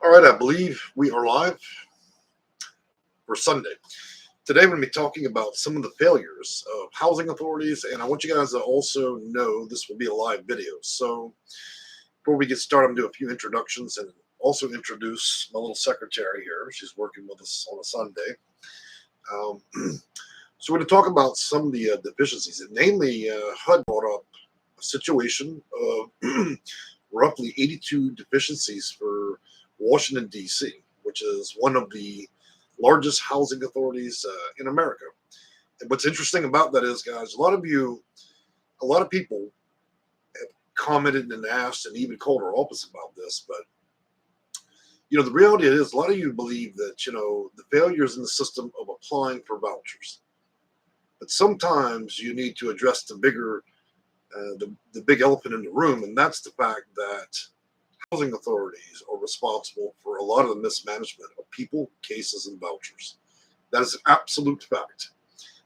All right, I believe we are live for Sunday. Today, we're going to be talking about some of the failures of housing authorities, and I want you guys to also know this will be a live video. So before we get started, I'm going to do a few introductions and also introduce my little secretary here. She's working with us on a Sunday. So we're going to talk about some of the deficiencies, and namely, HUD brought up a situation of roughly 82 deficiencies for Washington, D.C., which is one of the largest housing authorities in America. And what's interesting about that is, guys, a lot of people have commented and asked and even called our office about this, but the reality is a lot of you believe that, the failures in the system of applying for vouchers. But sometimes you need to address the bigger, the big elephant in the room, and that's the fact that housing authorities are responsible for a lot of the mismanagement of people, cases, and vouchers. That is an absolute fact.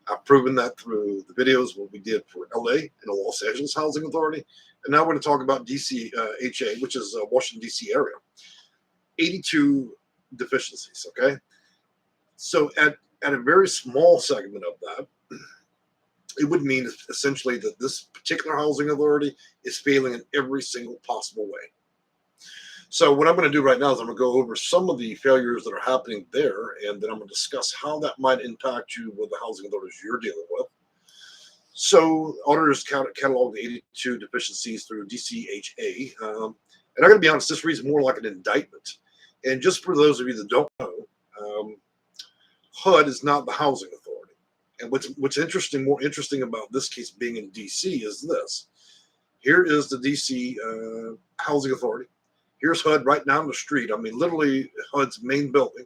I've proven that through the videos what we did for LA and the Los Angeles Housing Authority. And now we're going to talk about DCHA, which is Washington, D.C. area. 82 deficiencies, okay? So at a very small segment of that, it would mean essentially that this particular housing authority is failing in every single possible way. So what I'm going to do right now is I'm going to go over some of the failures that are happening there, and then I'm going to discuss how that might impact you with the housing authorities you're dealing with. So auditors cataloged 82 deficiencies through DCHA. And I'm going to be honest, this reads more like an indictment. And just for those of you that don't know, HUD is not the housing authority. And what's interesting, more interesting about this case being in DC is this. Here is the DC Housing Authority. Here's HUD right down the street. I mean, literally HUD's main building.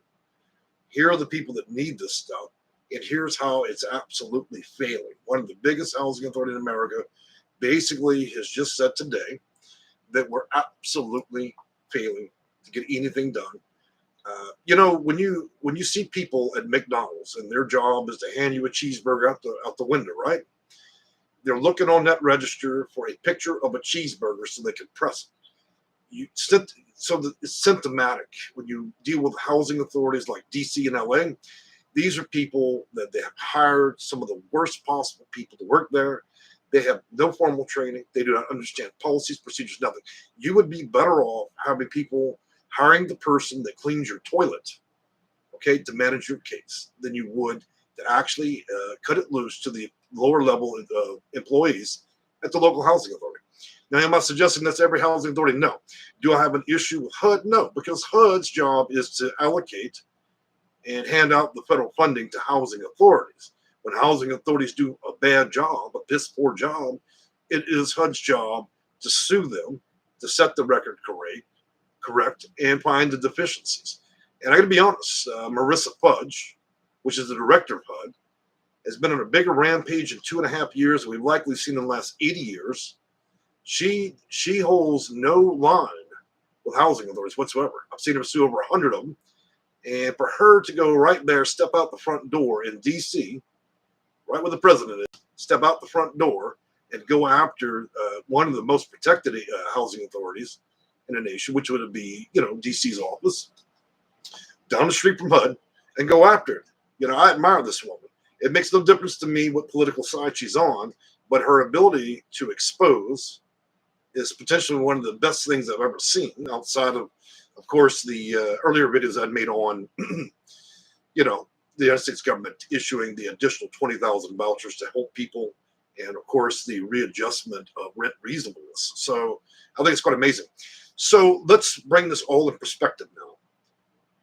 Here are the people that need this stuff. And here's how it's absolutely failing. One of the biggest housing authorities in America basically has just said today that we're absolutely failing to get anything done. When you see people at McDonald's and their job is to hand you a cheeseburger out the window, right? They're looking on that register for a picture of a cheeseburger so they can press it. It's symptomatic when you deal with housing authorities like DC and LA. These are people that they have hired some of the worst possible people to work there. They have no formal training. They do not understand policies, procedures, nothing. You would be better off having people hiring the person that cleans your toilet, okay, to manage your case than you would to actually cut it loose to the lower level employees at the local housing authority. Now, am I suggesting that's every housing authority? No. Do I have an issue with HUD? No, because HUD's job is to allocate and hand out the federal funding to housing authorities. When housing authorities do a bad job, a piss poor job, it is HUD's job to sue them, to set the record correct, and find the deficiencies. And I got to be honest, Marissa Fudge, which is the director of HUD, has been on a bigger rampage in 2.5 years than we've likely seen in the last 80 years. She holds no line with housing authorities whatsoever. I've seen her sue over 100 of them. And for her to go right there, step out the front door in D.C., right where the president is, step out the front door and go after one of the most protected housing authorities in the nation, which would be, D.C.'s office, down the street from HUD, and go after it. I admire this woman. It makes no difference to me what political side she's on, but her ability to expose is potentially one of the best things I've ever seen outside of course, the earlier videos I'd made on, the United States government issuing the additional 20,000 vouchers to help people, and of course, the readjustment of rent reasonableness. So I think it's quite amazing. So let's bring this all in perspective now.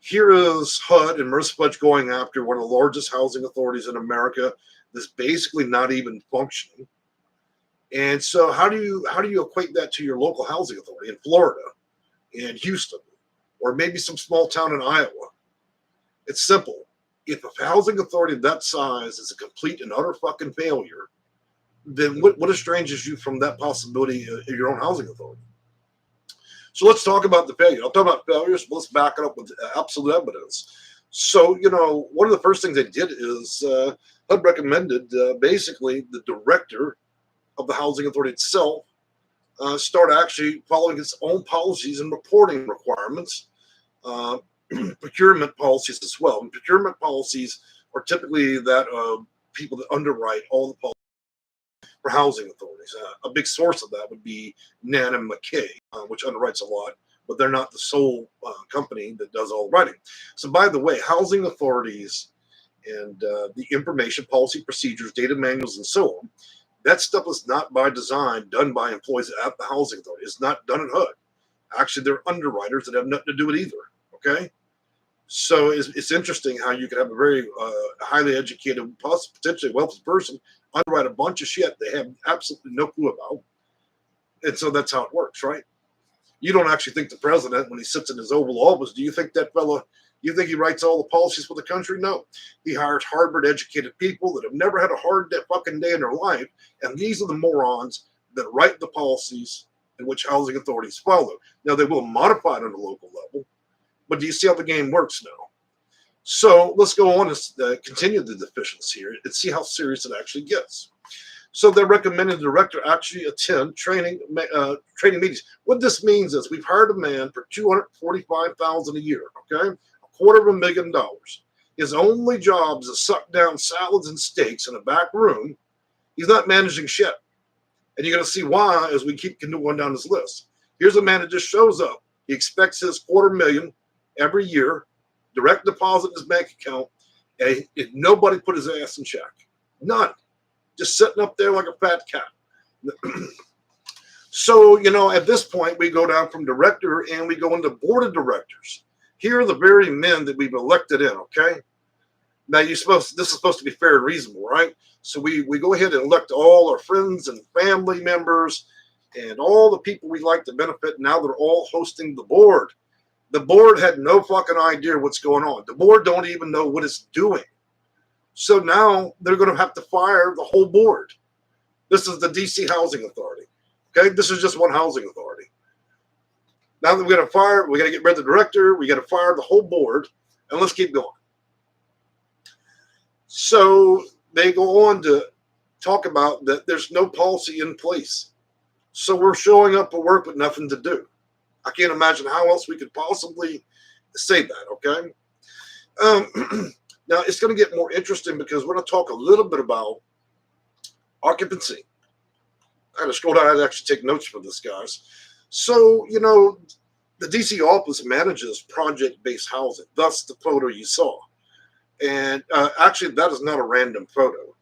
Here is HUD and Marissa Fudge going after one of the largest housing authorities in America that's basically not even functioning. And so how do you equate that to your local housing authority in Florida, in Houston, or maybe some small town in Iowa? It's simple. If a housing authority of that size is a complete and utter fucking failure, then what estranges you from that possibility of your own housing authority? So let's talk about the failure. I'll talk about failures, but let's back it up with absolute evidence. So, one of the first things they did is HUD recommended basically the director of the housing authority itself start actually following its own policies and reporting requirements uh, procurement policies as well. And procurement policies are typically that people that underwrite all the policies for housing authorities. A big source of that would be Nan and McKay, which underwrites a lot, but they're not the sole company that does all the writing. So, by the way, housing authorities and the information, policy, procedures, data manuals, and so on, that stuff is not by design done by employees at the housing authority. It's not done at HUD. Actually, they're underwriters that have nothing to do with either. Okay. So it's interesting how you can have a very highly educated, potentially wealthy person underwrite a bunch of shit they have absolutely no clue about. And so that's how it works, right? You don't actually think the president, when he sits in his Oval Office, do you think that fella, you think he writes all the policies for the country? No. He hires Harvard-educated people that have never had a hard fucking day in their life, and these are the morons that write the policies in which housing authorities follow. Now, they will modify it on a local level, but do you see how the game works now? So let's go on and continue the deficiency here and see how serious it actually gets. So they're recommending the director actually attend training meetings. What this means is we've hired a man for $245,000 a year, okay? $250,000. His only job is to suck down salads and steaks in a back room. He's not managing shit. And you're going to see why as we keep going down this list. Here's a man that just shows up. He expects his $250,000 every year, direct deposit in his bank account, and nobody put his ass in check. None. Just sitting up there like a fat cat. So, at this point, we go down from director and we go into board of directors. Here are the very men that we've elected in, okay? Now, this is supposed to be fair and reasonable, right? So we go ahead and elect all our friends and family members and all the people we like to benefit. Now they're all hosting the board. The board had no fucking idea what's going on. The board don't even know what it's doing. So now they're going to have to fire the whole board. This is the DC Housing Authority. Okay, this is just one housing authority. Now that we're going to fire, we got to get rid of the director, we got to fire the whole board, and let's keep going. So they go on to talk about that there's no policy in place. So we're showing up for work with nothing to do. I can't imagine how else we could possibly say that, okay? Now, it's going to get more interesting because we're going to talk a little bit about occupancy. I had to scroll down. I had to actually take notes for this, guys. So, the DC office manages project-based housing. Thus, the photo you saw. And actually, that is not a random photo.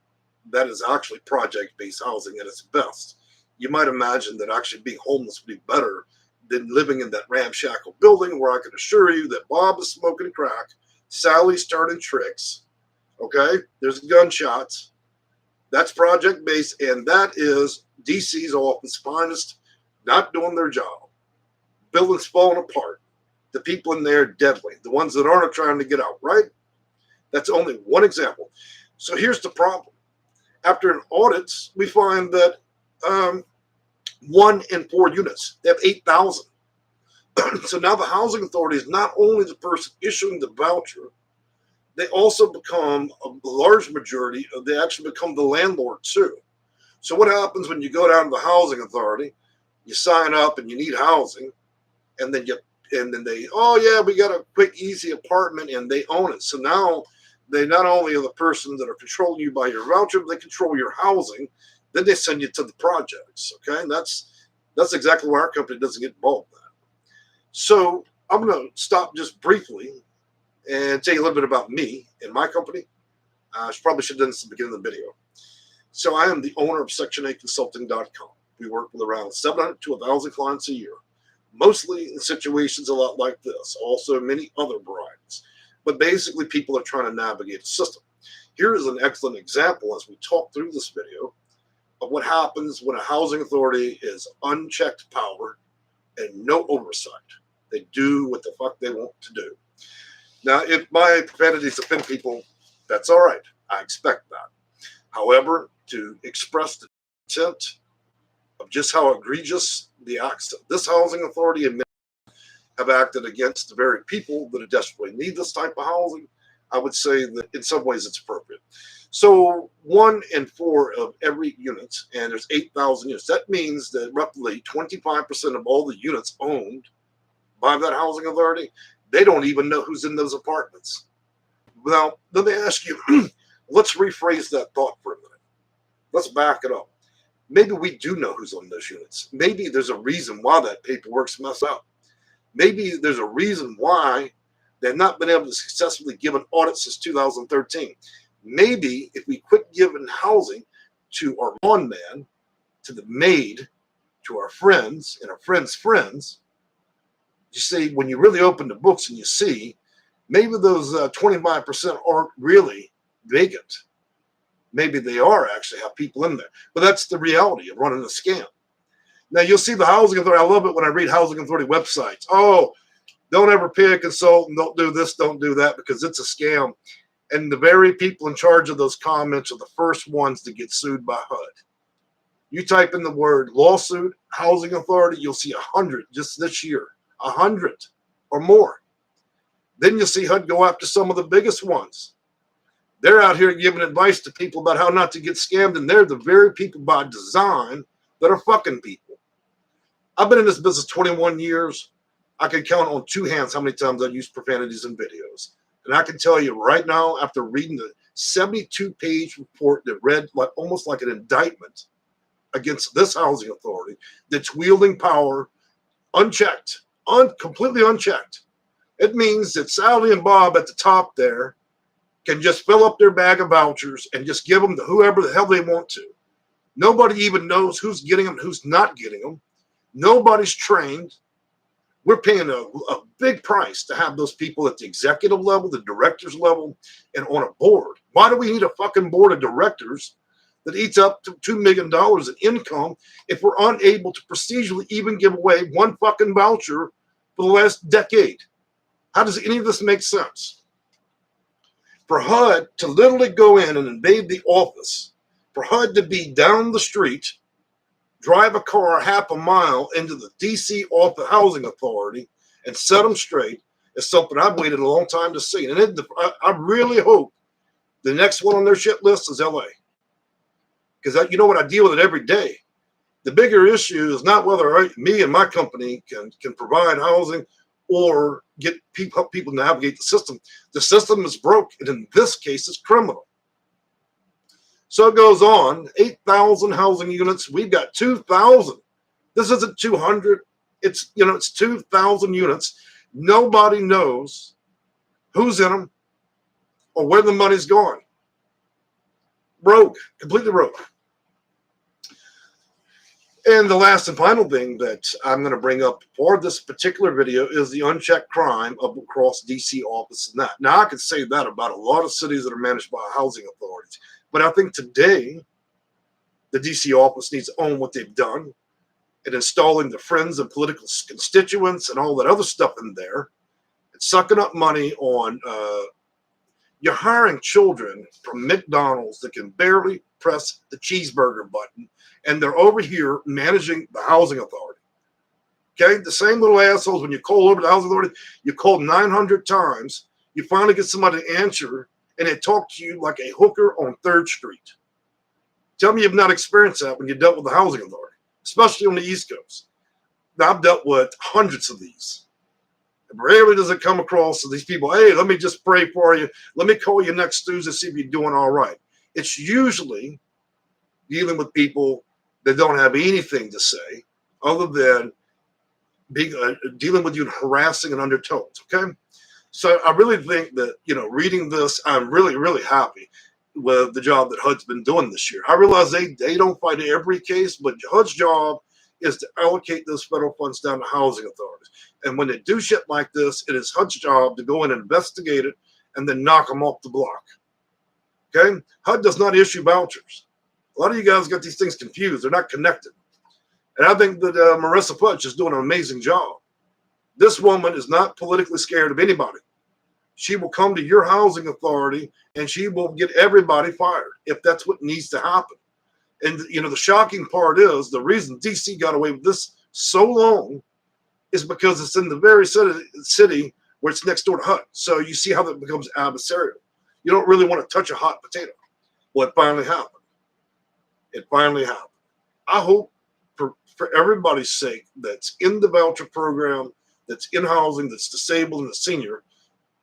That is actually project-based housing at its best. You might imagine that actually being homeless would be better than living in that ramshackle building where I can assure you that Bob is smoking crack, Sally's turning tricks, okay? There's gunshots. That's project-based, and that is DC's office finest not doing their job. Buildings falling apart. The people in there deadly. The ones that aren't trying to get out, right? That's only one example. So here's the problem. After an audit, we find that 1 in 4 units, they have 8,000. So now the housing authority is not only the person issuing the voucher, they also become a large majority, they actually become the landlord too. So what happens when you go down to the housing authority, you sign up and you need housing, and then they, oh yeah, we got a quick, easy apartment, and they own it. So now they not only are the person that are controlling you by your voucher, but they control your housing. Then they send you to the projects, okay? And that's exactly why our company doesn't get involved in that. So I'm going to stop just briefly and tell you a little bit about me and my company. I probably should have done this at the beginning of the video. So I am the owner of Section8Consulting.com. We work with around 700 to 1,000 clients a year, mostly in situations a lot like this, also many other varieties. But basically, people are trying to navigate a system. Here is an excellent example as we talk through this video of what happens when a housing authority is unchecked power and no oversight. They do what the fuck they want to do. Now, if my profanities offend people, that's all right. I expect that. However, to express the intent of just how egregious the acts of this housing authority have acted against the very people that desperately need this type of housing, I would say that in some ways it's appropriate. So 1 in 4 of every unit, and there's 8,000 units. That means that roughly 25% of all the units owned by that housing authority, They don't even know who's in those apartments. Now, let me ask you, let's rephrase that thought for a minute. Let's back it up. Maybe we do know who's on those units. Maybe there's a reason why that paperwork's messed up. Maybe there's a reason why they've not been able to successfully give an audit since 2013. Maybe if we quit giving housing to our lawn man, to the maid, to our friends and our friends' friends, you see, when you really open the books and you see, maybe those 25% aren't really vacant. Maybe they are actually have people in there. But that's the reality of running a scam. Now, you'll see the Housing Authority. I love it when I read Housing Authority websites. Oh, don't ever pay a consultant. Don't do this. Don't do that because it's a scam. And the very people in charge of those comments are the first ones to get sued by HUD. You type in the word lawsuit, Housing Authority, you'll see 100 just this year, 100 or more. Then you'll see HUD go after some of the biggest ones. They're out here giving advice to people about how not to get scammed, and they're the very people by design that are fucking people. I've been in this business 21 years. I can count on two hands how many times I've used profanities in videos. And I can tell you right now, after reading the 72-page report that read like almost like an indictment against this housing authority that's wielding power unchecked, completely unchecked. It means that Sally and Bob at the top there can just fill up their bag of vouchers and just give them to whoever the hell they want to. Nobody even knows who's getting them, who's not getting them. Nobody's trained. We're paying a big price to have those people at the executive level, the directors level, and on a board. Why do we need a fucking board of directors that eats up to $2 million in income if we're unable to procedurally even give away one fucking voucher for the last decade? How does any of this make sense? For HUD to literally go in and invade the office, for HUD to be down the street, drive a car half a mile into the DC office Housing Authority and set them straight is something I've waited a long time to see. And I really hope the next one on their shit list is LA. Because you know what, I deal with it every day. The bigger issue is not whether me and my company can provide housing or help people navigate the system. The system is broke, and in this case, it's criminal. So it goes on, 8,000 housing units. We've got 2,000. This isn't 200. It's 2,000 units. Nobody knows who's in them or where the money's going. Broke, completely broke. And the last and final thing that I'm going to bring up for this particular video is the unchecked crime of across DC offices. Now, I could say that about a lot of cities that are managed by housing authorities. But I think today, the DC office needs to own what they've done and installing the friends and political constituents and all that other stuff in there and sucking up money on you're hiring children from McDonald's that can barely press the cheeseburger button, and they're over here managing the housing authority. Okay, the same little assholes, when you call over the housing authority, you call 900 times, you finally get somebody to answer, and they talk to you like a hooker on 3rd Street. Tell me you've not experienced that when you dealt with the housing authority, especially on the East Coast. Now, I've dealt with hundreds of these. Rarely does it come across to these people, hey, let me just pray for you. Let me call you next Tuesday to see if you're doing all right. It's usually dealing with people that don't have anything to say other than being dealing with you in harassing and undertones, okay? So I really think that, reading this, I'm really, really happy with the job that HUD's been doing this year. I realize they don't fight every case, but HUD's job is to allocate those federal funds down to housing authorities. And when they do shit like this, it is HUD's job to go in and investigate it and then knock them off the block. Okay? HUD does not issue vouchers. A lot of you guys got these things confused. They're not connected. And I think that Marissa Putch is doing an amazing job. This woman is not politically scared of anybody. She will come to your housing authority and she will get everybody fired if that's what needs to happen. And, the shocking part is the reason DC got away with this so long is because it's in the very city where it's next door to HUD. So you see how that becomes adversarial. You don't really want to touch a hot potato. Well, it finally happened. It finally happened. I hope for everybody's sake that's in the voucher program, that's in housing, that's disabled and a senior,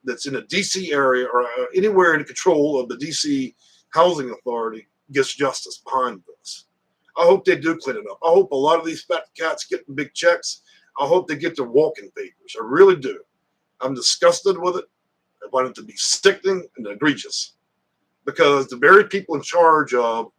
that's in a DC area or anywhere in control of the DC Housing Authority gets justice behind this. I hope they do clean it up. I hope a lot of these fat cats getting big checks, I hope they get their walking papers. I really do. I'm disgusted with it. I want it to be sickening and egregious, because the very people in charge of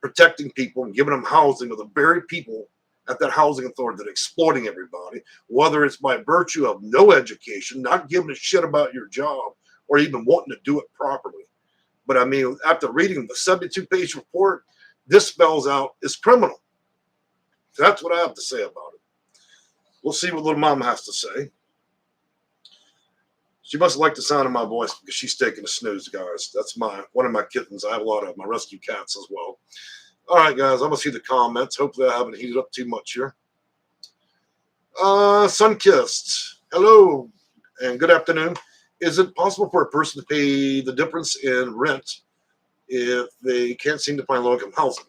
protecting people and giving them housing are the very people at that housing authority that are exploiting everybody, whether it's by virtue of no education, not giving a shit about your job, or even wanting to do it properly. But I mean, after reading the 72-page report, this spells out is criminal. That's what I have to say about it. We'll see what little mama has to say. She must like the sound of my voice because she's taking a snooze, guys. That's one of my kittens. I have a lot of my rescue cats as well. All right, guys, I'm going to see the comments. Hopefully I haven't heated up too much here. Sunkissed, hello and good afternoon. Is it possible for a person to pay the difference in rent if they can't seem to find low-income housing?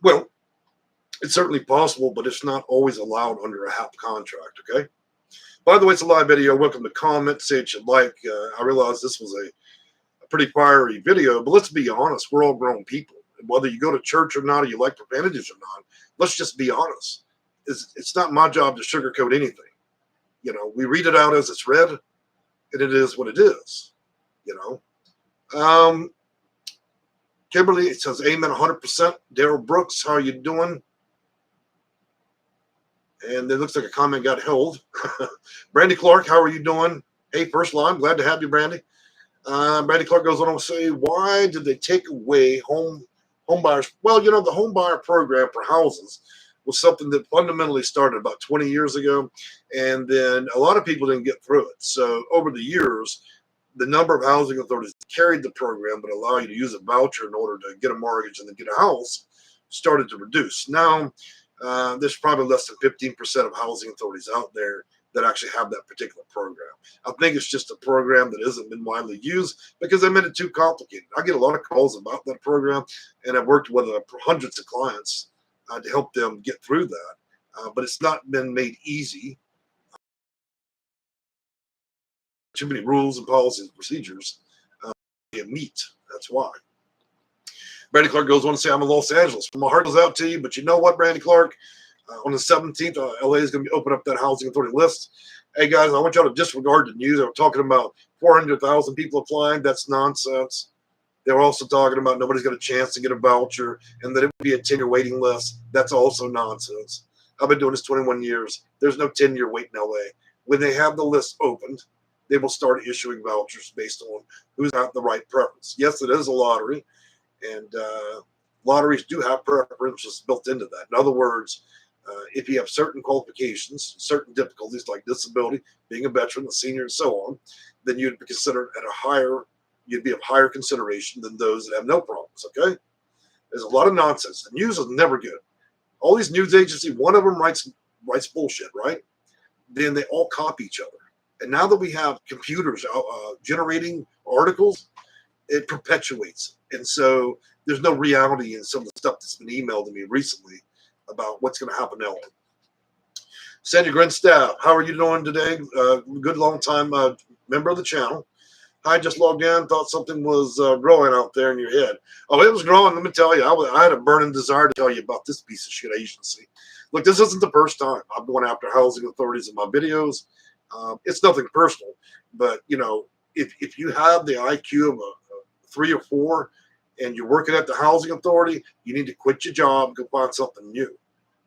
Well, it's certainly possible, but it's not always allowed under a HAP contract, okay? By the way, it's a live video. Welcome to comment. Say what you like. I realize this was a pretty fiery video, but let's be honest. We're all grown people. Whether you go to church or not, or you like profanities or not, let's just be honest. It's not my job to sugarcoat anything. You know, we read it out as it's read, and it is what it is. You know, Kimberly, it says amen 100%. Daryl Brooks, how are you doing? And it looks like a comment got held. Brandy Clark, how are you doing? Hey, first line, glad to have you, Brandy. Brandy Clark goes on to say, why did they take away home buyers? Well, you know, the home buyer program for houses was something that fundamentally started about 20 years ago, and then a lot of people didn't get through it. So over the years, the number of housing authorities that carried the program but allow you to use a voucher in order to get a mortgage and then get a house started to reduce. Now, there's probably less than 15% of housing authorities out there that actually have that particular program. I think it's just a program that hasn't been widely used because they made it too complicated. I get a lot of calls about that program, and I've worked with hundreds of clients to help them get through that. But it's not been made easy. Too many rules and policies and procedures to meet. That's why. Brandy Clark goes on to say, I'm in Los Angeles. My heart goes out to you, but you know what, Brandy Clark? On the 17th, LA is going to open up that housing authority list. Hey, guys, I want y'all to disregard the news. They were talking about 400,000 people applying. That's nonsense. They were also talking about nobody's got a chance to get a voucher and that it would be a 10-year waiting list. That's also nonsense. I've been doing this 21 years. There's no 10-year wait in LA. When they have the list opened, they will start issuing vouchers based on who's got the right preference. Yes, it is a lottery, and lotteries do have preferences built into that. In other words, if you have certain qualifications, certain difficulties like disability, being a veteran, a senior, and so on, then you'd be considered you'd be of higher consideration than those that have no problems, okay? There's a lot of nonsense. The news is never good. All these news agencies, one of them writes bullshit, right? Then they all copy each other. And now that we have computers generating articles, it perpetuates. And so there's no reality in some of the stuff that's been emailed to me recently about what's going to happen now. Sandy Grinstaff, how are you doing today? Good long time member of the channel. I just logged in, thought something was growing out there in your head. Oh, it was growing. Let me tell you, I had a burning desire to tell you about this piece of shit agency. Look, this isn't the first time I'm going after housing authorities in my videos. It's nothing personal, but you know, if you have the IQ of a 3 or 4 and you're working at the housing authority, you need to quit your job and go find something new.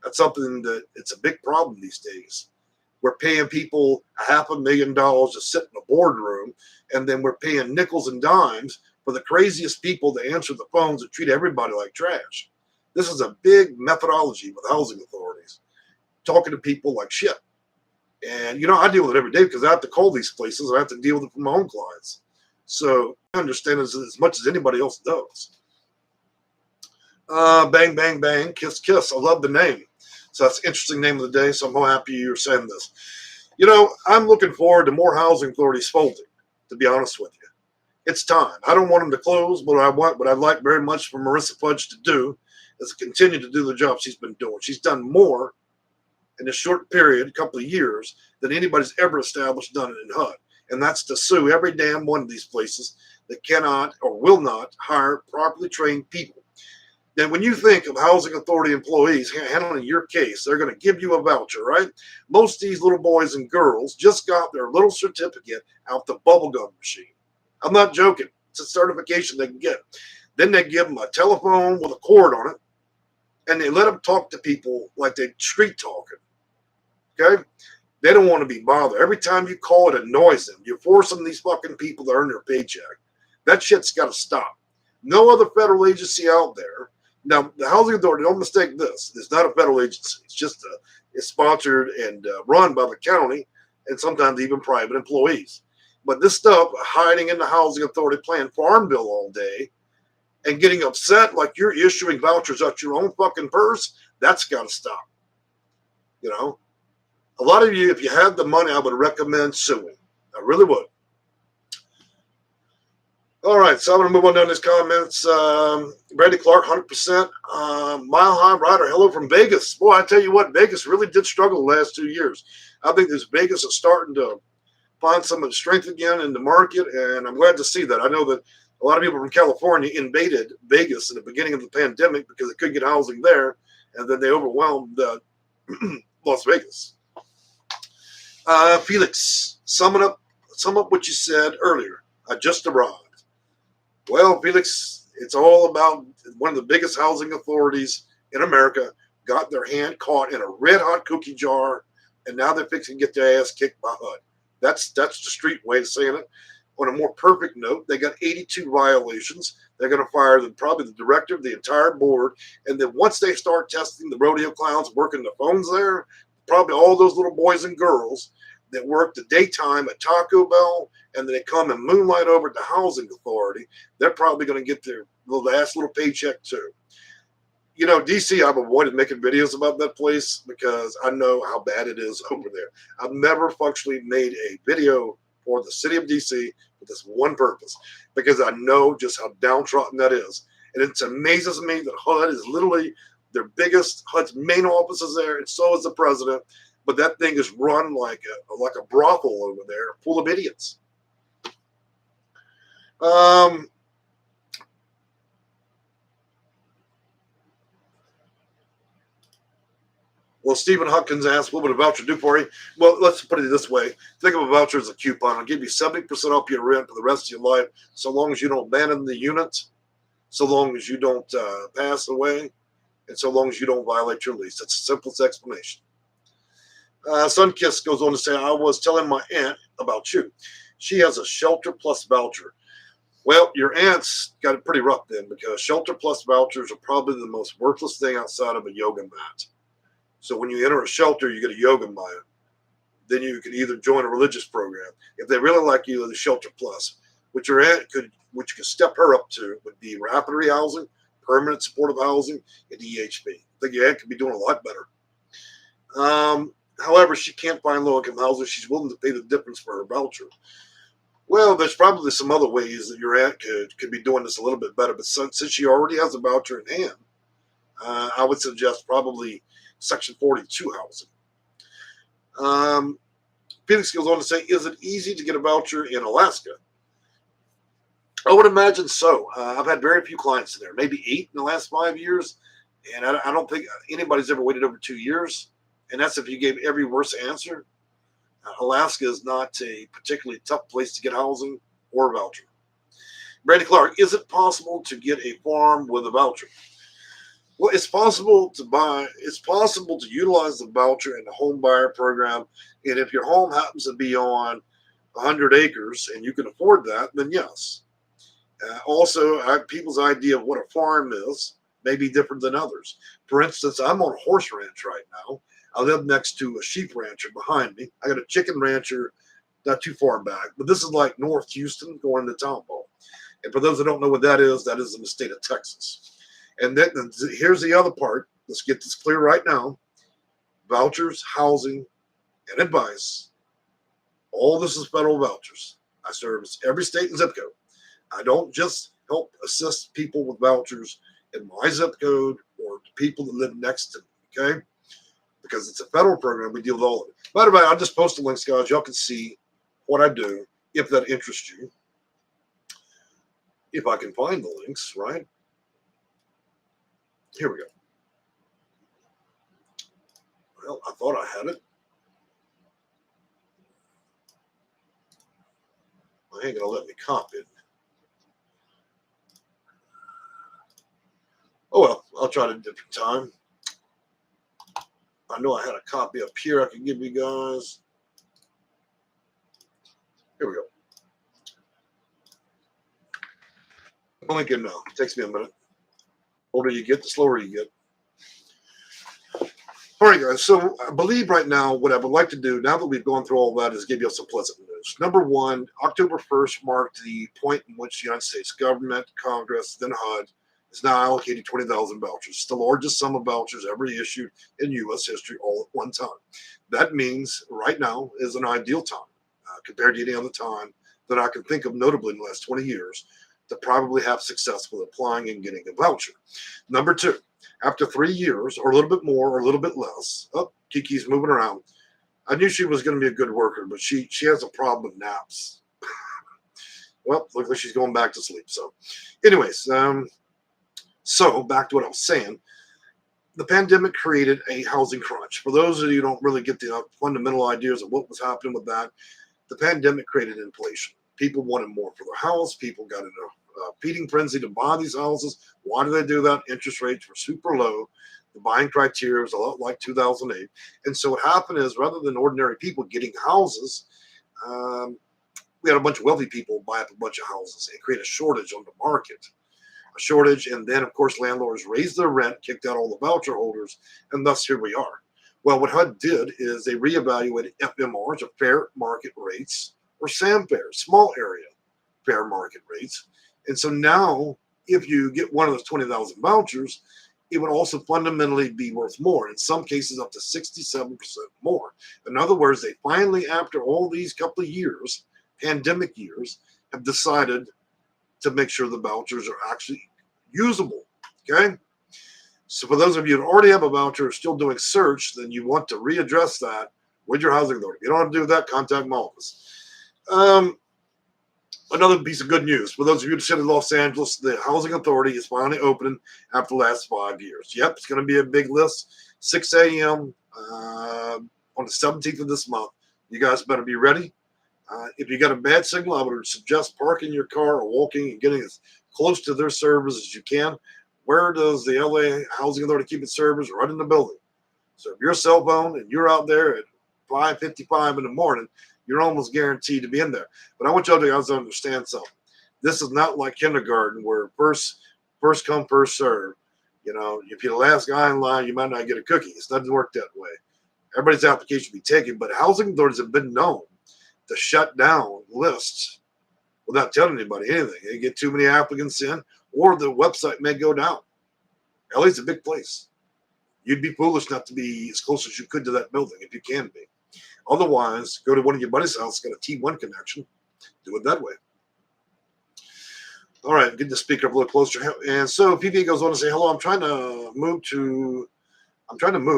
That's something that it's a big problem these days. We're paying people $500,000 to sit in a boardroom, and then we're paying nickels and dimes for the craziest people to answer the phones and treat everybody like trash. This is a big methodology with housing authorities, talking to people like shit. And, you know, I deal with it every day because I have to call these places. I have to deal with it for my own clients. So I understand as much as anybody else does. Bang, bang, bang, kiss, kiss. I love the name. So that's an interesting name of the day. So I'm so happy you're saying this. You know, I'm looking forward to more housing authorities folding, to be honest with you. It's time. I don't want them to close, but what I'd like very much for Marissa Fudge to do is to continue to do the job she's been doing. She's done more in a short period, a couple of years, than anybody's ever established done it in HUD. And that's to sue every damn one of these places that cannot or will not hire properly trained people. Then when you think of housing authority employees handling your case, they're going to give you a voucher, right? Most of these little boys and girls just got their little certificate out the bubblegum machine. I'm not joking. It's a certification they can get. Then they give them a telephone with a cord on it, and they let them talk to people like they're street talking. Okay? They don't want to be bothered. Every time you call, it annoys them. You're forcing these fucking people to earn their paycheck. That shit's got to stop. No other federal agency out there. Now, the Housing Authority, don't mistake this. It's not a federal agency. It's sponsored and run by the county and sometimes even private employees. But this stuff, hiding in the Housing Authority playing Farm Bill all day and getting upset like you're issuing vouchers out your own fucking purse, that's got to stop. You know? A lot of you, if you had the money, I would recommend suing. I really would. All right, so I'm going to move on down these comments. Brady Clark, 100%. Mile High Rider, hello from Vegas. Boy, I tell you what, Vegas really did struggle the last 2 years. I think this Vegas is starting to find some of the strength again in the market, and I'm glad to see that. I know that a lot of people from California invaded Vegas in the beginning of the pandemic because they couldn't get housing there, and then they overwhelmed Las Vegas. Felix, sum up what you said earlier. I just arrived. Well, Felix, it's all about one of the biggest housing authorities in America got their hand caught in a red-hot cookie jar, and now they're fixing to get their ass kicked by HUD. That's the street way of saying it. On a more perfect note, they got 82 violations. They're going to fire probably the director of the entire board, and then once they start testing the rodeo clowns working the phones there, probably all those little boys and girls that work the daytime at Taco Bell and then they come and moonlight over at the Housing Authority, they're probably going to get their last little paycheck too. You know, DC, I've avoided making videos about that place because I know how bad it is over there. I've never functionally made a video for the city of DC for this one purpose, because I know just how downtrodden that is. And it amazes me that HUD is literally their biggest, HUD's main office is there, and so is the president. But that thing is run like a brothel over there, full of idiots. Well, Stephen Huckins asked, what would a voucher do for you? Well, let's put it this way. Think of a voucher as a coupon. I'll give you 70% off your rent for the rest of your life, so long as you don't abandon the unit, so long as you don't pass away, and so long as you don't violate your lease. That's the simplest explanation. Sunkiss goes on to say, I was telling my aunt about you. She has a Shelter Plus voucher. Well, your aunt's got it pretty rough then, because Shelter Plus vouchers are probably the most worthless thing outside of a yoga mat. So when you enter a shelter, you get a yoga mat. Then you can either join a religious program. If they really like you, the Shelter Plus, which your aunt could step her up to, would be rapid rehousing, permanent supportive housing, and EHP. I think your aunt could be doing a lot better. However, she can't find low-income housing. She's willing to pay the difference for her voucher. Well, there's probably some other ways that your aunt could be doing this a little bit better. But since she already has a voucher in hand, I would suggest probably Section 42 housing. Felix goes on to say, is it easy to get a voucher in Alaska? I would imagine so. I've had very few clients in there, maybe 8 in the last 5 years. And I don't think anybody's ever waited over 2 years. And that's if you gave every worse answer. Alaska is not a particularly tough place to get housing or a voucher. Brady Clark, is it possible to get a farm with a voucher? Well, it's possible to utilize the voucher in the home buyer program. And if your home happens to be on 100 acres and you can afford that, then yes. Also, people's idea of what a farm is may be different than others. For instance, I'm on a horse ranch right now. I live next to a sheep rancher behind me. I got a chicken rancher not too far back, but this is like North Houston going to Townball. And for those that don't know what that is in the state of Texas. And then here's the other part. Let's get this clear right now. Vouchers, housing, and advice. All this is federal vouchers. I service every state and zip code. I don't just help assist people with vouchers in my zip code or people that live next to me, okay? because it's a federal program. We deal with all of it. By the way, I'll just post the links, guys. Y'all can see what I do if that interests you. If I can find the links, right? Here we go. Well, I thought I had it. I ain't gonna let me copy it. Oh well, I'll try it at a different time. I know I had a copy up here I can give you guys. Here we go. Link in now. It takes me a minute. The older you get, the slower you get. All right, guys. So I believe right now what I would like to do, now that we've gone through all that, is give you some pleasant news. Number one, October 1st marked the point in which the United States government, Congress, then HUD, has now allocated 20,000 vouchers. It's the largest sum of vouchers ever issued in U.S. history all at one time. That means right now is an ideal time compared to any other time that I can think of, notably in the last 20 years, to probably have success with applying and getting a voucher. Number two, after 3 years, or a little bit more, or a little bit less, Kiki's moving around. I knew she was going to be a good worker, but she has a problem with naps. Well, looks like she's going back to sleep. So, anyways, so back to what I was saying. The pandemic created a housing crunch. For those of you who don't really get the fundamental ideas of what was happening with that, the pandemic created inflation. People wanted more for their house. People got in a feeding frenzy to buy these houses. Why do they do that? Interest rates were super low. The buying criteria was a lot like 2008. And so what happened is, rather than ordinary people getting houses, we had a bunch of wealthy people buy up a bunch of houses and create a shortage on the market. A shortage, and then, of course, landlords raised their rent, kicked out all the voucher holders, and thus here we are. Well, what HUD did is they reevaluated FMRs, or fair market rates, or SAM fair, small area fair market rates. And so now, if you get one of those 20,000 vouchers, it would also fundamentally be worth more, in some cases up to 67% more. In other words, they finally, after all these couple of years, pandemic years, have decided to make sure the vouchers are actually usable, okay? So for those of you that already have a voucher, still doing search, then you want to readdress that with your housing authority. If you don't want to do that, contact my office. Another piece of good news. For those of you that sit in Los Angeles, the housing authority is finally opening after the last 5 years. Yep, it's going to be a big list. 6 a.m. On the 17th of this month. You guys better be ready. If you got a bad signal, I would suggest parking your car or walking and getting as close to their servers as you can. Where does the LA Housing Authority keep its servers? Right in the building. So if you're a cell phone and you're out there at 5:55 in the morning, you're almost guaranteed to be in there. But I want y'all to guys to understand something. This is not like kindergarten where first come, first serve. You know, if you're the last guy in line, you might not get a cookie. It doesn't work that way. Everybody's application will be taken, but housing authorities have been known to shut down lists without telling anybody anything. They get too many applicants in, or the website may go down. LA's a big place. You'd be foolish not to be as close as you could to that building if you can be. Otherwise, go to one of your buddy's house, got a T1 connection, do it that way. All right, get the speaker up a little closer. And so PPA goes on to say, hello, I'm trying to move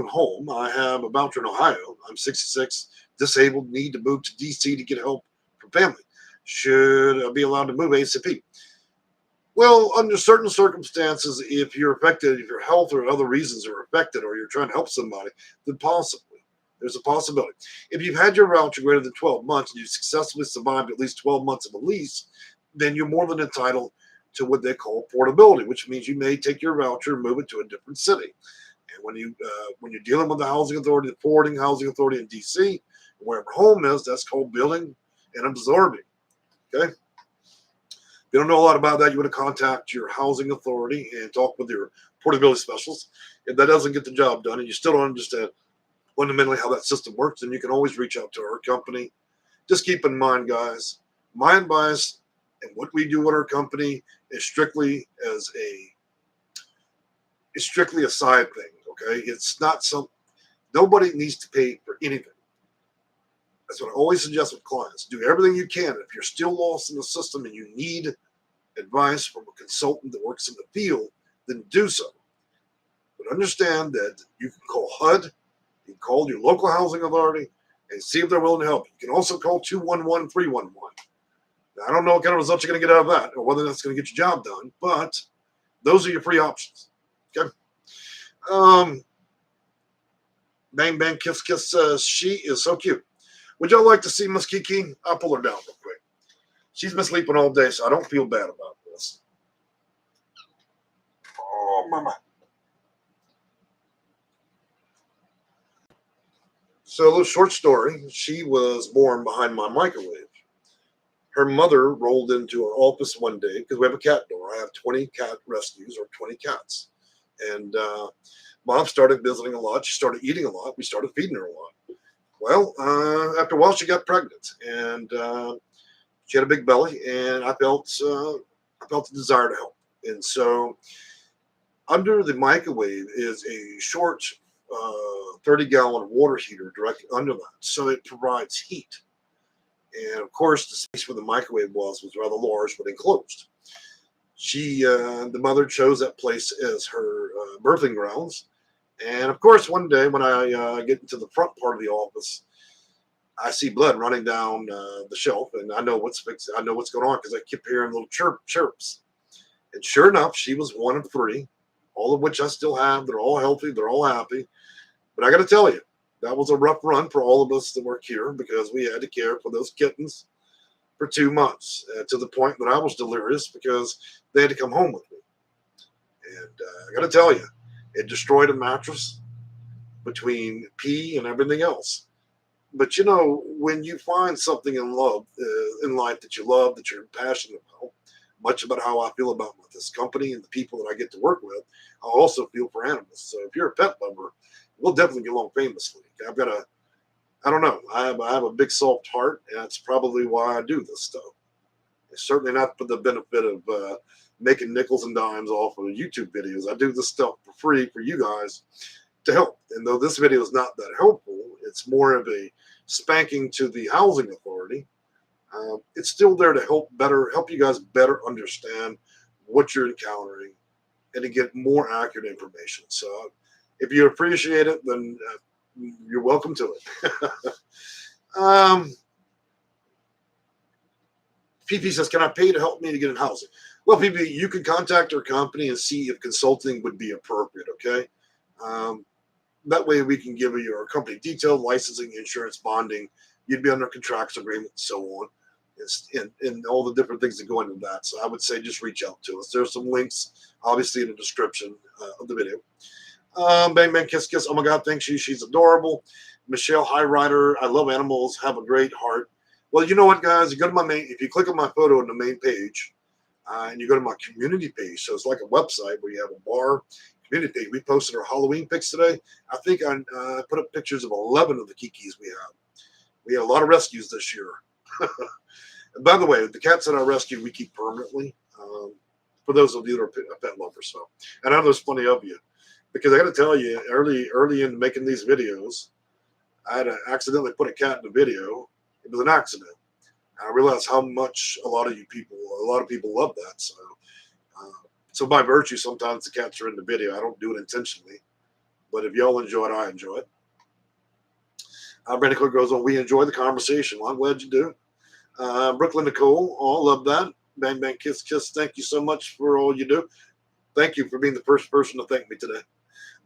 home. I have a voucher in Ohio. I'm 66, disabled, need to move to DC to get help from family. Should I be allowed to move ASAP? Well, under certain circumstances, if you're affected, if your health or other reasons are affected, or you're trying to help somebody, then possibly. There's a possibility. If you've had your voucher greater than 12 months and you've successfully survived at least 12 months of a lease, then you're more than entitled to what they call portability, which means you may take your voucher and move it to a different city. And when you're dealing with the housing authority, the forwarding housing authority in DC, wherever home is, that's called building and absorbing. Okay. If you don't know a lot about that, you want to contact your housing authority and talk with your portability specialist. If that doesn't get the job done and you still don't understand fundamentally how that system works, then you can always reach out to our company. Just keep in mind, guys, my advice and what we do with our company is strictly a side thing. Okay, it's not nobody needs to pay for anything. That's what I always suggest with clients. Do everything you can. If you're still lost in the system and you need advice from a consultant that works in the field, then do so. But understand that you can call HUD, You can call your local housing authority and see if they're willing to help you. You can also call 211-311. Now, I don't know what kind of results you're going to get out of that or whether that's going to get your job done, but those are your free options. Okay. Bang Bang Kiss Kiss says she is so cute. Would y'all like to see Miss Kiki? I'll pull her down real quick. She's been sleeping all day, so I don't feel bad about this. Oh, mama. So, a little short story. She was born behind my microwave. Her mother rolled into our office one day because we have a cat door. I have 20 cat rescues or 20 cats. And Mom started visiting a lot. She started eating a lot. We started feeding her a lot. Well, after a while, she got pregnant, and she had a big belly, and I felt the desire to help. And so, under the microwave is a short 30-gallon water heater directly under that, so it provides heat. And of course, the space where the microwave was rather large, but enclosed. The mother chose that place as her birthing grounds. And of course, one day when I get into the front part of the office, I see blood running down the shelf, and I know what's going on because I keep hearing little chirps. And sure enough, she was one of three, all of which I still have. They're all healthy. They're all happy. But I got to tell you, that was a rough run for all of us that work here because we had to care for those kittens for 2 months to the point that I was delirious because they had to come home with me. And I got to tell you, it destroyed a mattress between pee and everything else. But you know, when you find something in life that you love, that you're passionate about, much about how I feel about this company and the people that I get to work with, I also feel for animals. So if you're a pet lover, we'll definitely get along famously. I don't know, I have a big soft heart, and that's probably why I do this stuff. It's certainly not for the benefit of making nickels and dimes off of YouTube videos. I do this stuff for free for you guys to help. And though this video is not that helpful, it's more of a spanking to the housing authority. It's still there to help you guys better understand what you're encountering and to get more accurate information. So if you appreciate it, then you're welcome to it. PP says, can I pay to help me to get in housing? Well, PP, you can contact our company and see if consulting would be appropriate, okay? That way we can give you your company detail, licensing, insurance, bonding. You'd be under contracts agreement and so on. And all the different things that go into that. So I would say just reach out to us. There's some links, obviously, in the description of the video. Bang Bang Kiss Kiss. Oh my God, thanks you. She's adorable. Michelle Highrider. I love animals. Have a great heart. Well, you know what, guys? You go to if you click on my photo on the main page, and you go to my community page, so it's like a website where you have a bar community page. We posted our Halloween pics today. I think I put up pictures of 11 of the Kikis we have. We had a lot of rescues this year. And by the way, the cats that I rescue, we keep permanently. For those of you that are pet lovers, so and I know there's plenty of you, because I got to tell you, early in making these videos, I had to accidentally put a cat in the video. It was an accident. I realized how much a lot of people love that. So by virtue, sometimes the cats are in the video. I don't do it intentionally, but if y'all enjoy it, I enjoy it. Brenda Cook goes on, we enjoy the conversation. Well, I'm glad you do. Brooklyn Nicole, love that. Bang Bang Kiss Kiss, thank you so much for all you do. Thank you for being the first person to thank me today.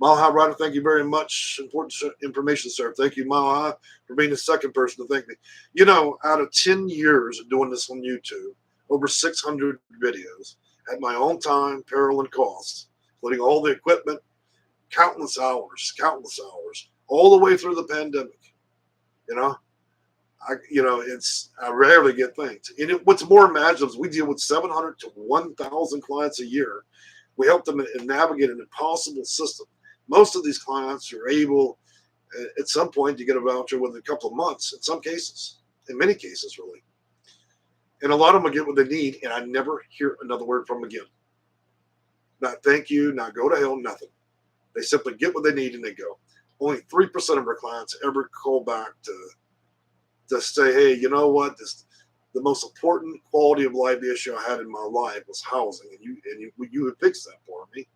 Mile High Rider, thank you very much. Important information, sir. Thank you, Mile High, for being the second person to thank me. You know, out of 10 years of doing this on YouTube, over 600 videos, at my own time, peril, and cost, including all the equipment, countless hours, all the way through the pandemic. You know, I rarely get thanked. And what's more imaginative is we deal with 700 to 1,000 clients a year. We help them navigate an impossible system. Most of these clients are able, at some point, to get a voucher within a couple of months. In many cases, really. And a lot of them will get what they need, and I never hear another word from them again. Not thank you, not go to hell, nothing. They simply get what they need and they go. Only 3% of our clients ever call back to say, hey, you know what? The most important quality of life issue I had in my life was housing, and you have fixed that for me.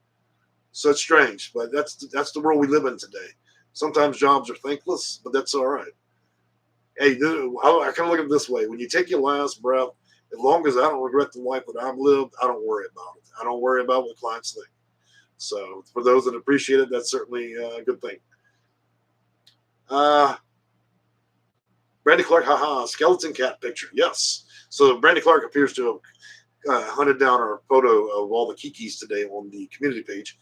So it's strange, but that's the world we live in today. Sometimes jobs are thankless, but that's all right. Hey, I kind of look at it this way. When you take your last breath, as long as I don't regret the life that I've lived, I don't worry about it. I don't worry about what clients think. So for those that appreciate it, that's certainly a good thing. Brandy Clark, haha, skeleton cat picture. Yes. So Brandy Clark appears to have hunted down our photo of all the kikis today on the community page.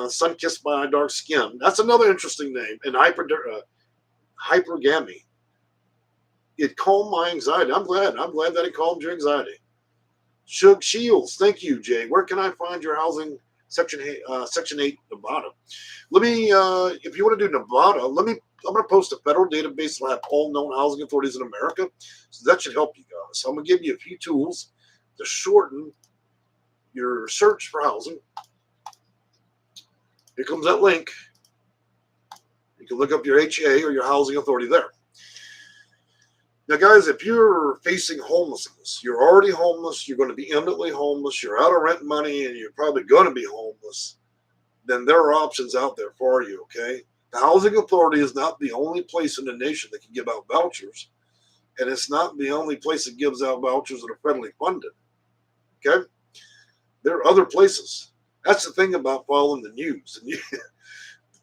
Sun kissed by dark skin. That's another interesting name. And hypergamy. It calmed my anxiety. I'm glad that it calmed your anxiety. Shug Shields, thank you, Jay. Where can I find your housing section 8 Nevada? Let me, if you want to do Nevada, I'm going to post a federal database that will have all known housing authorities in America. So that should help you guys. So I'm going to give you a few tools to shorten your search for housing. Here comes that link. You can look up your HA or your housing authority there. Now, guys, if you're facing homelessness, you're already homeless, you're going to be imminently homeless, you're out of rent money, and you're probably going to be homeless, then there are options out there for you, okay? The housing authority is not the only place in the nation that can give out vouchers, and it's not the only place that gives out vouchers that are federally funded, okay? There are other places. That's the thing about following the news. And